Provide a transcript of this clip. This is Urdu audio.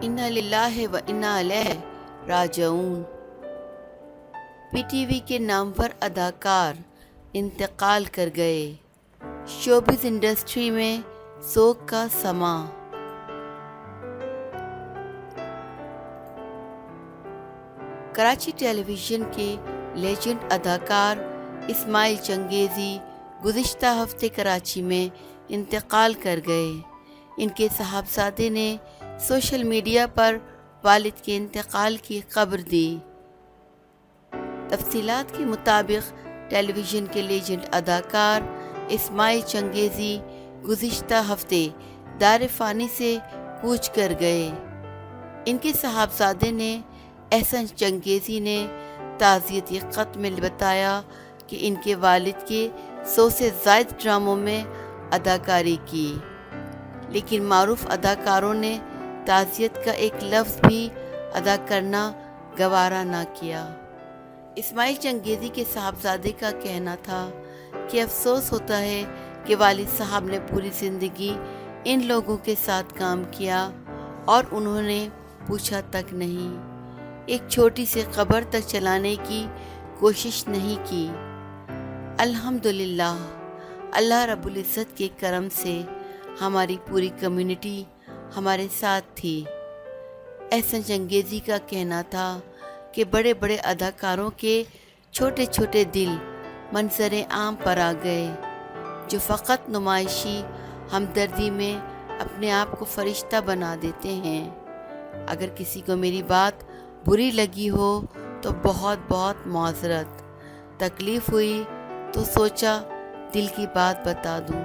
انا للہ و انا الیہ راجعون۔ پی ٹی وی کے نامور اداکار انتقال کر گئے، شوبز انڈسٹری میں سوگ کا سماں۔ کراچی ٹیلی ویژن کے لیجنڈ اداکار اسماعیل چنگیزی گزشتہ ہفتے کراچی میں انتقال کر گئے۔ ان کے صاحبزادے نے سوشل میڈیا پر والد کے انتقال کی خبر دی۔ تفصیلات کے مطابق ٹیلی ویژن کے لیجنڈ اداکار اسماعیل چنگیزی گزشتہ ہفتے دار فانی سے کوچ کر گئے۔ ان کے صاحبزادے نے احسن چنگیزی نے تعزیتی خط میں بتایا کہ ان کے والد کے 100 سے زائد ڈراموں میں اداکاری کی، لیکن معروف اداکاروں نے تعزیت کا ایک لفظ بھی ادا کرنا گوارا نہ کیا۔ اسماعیل چنگیزی کے صاحبزادے کا کہنا تھا کہ افسوس ہوتا ہے کہ والد صاحب نے پوری زندگی ان لوگوں کے ساتھ کام کیا اور انہوں نے پوچھا تک نہیں، ایک چھوٹی سی قبر تک چلانے کی کوشش نہیں کی۔ الحمدللہ اللہ رب العزت کے کرم سے ہماری پوری کمیونٹی ہمارے ساتھ تھی۔ احسن چنگیزی کا کہنا تھا کہ بڑے بڑے اداکاروں کے چھوٹے چھوٹے دل منظر عام پر آ گئے، جو فقط نمائشی ہمدردی میں اپنے آپ کو فرشتہ بنا دیتے ہیں۔ اگر کسی کو میری بات بری لگی ہو تو بہت بہت معذرت، تکلیف ہوئی تو سوچا دل کی بات بتا دوں۔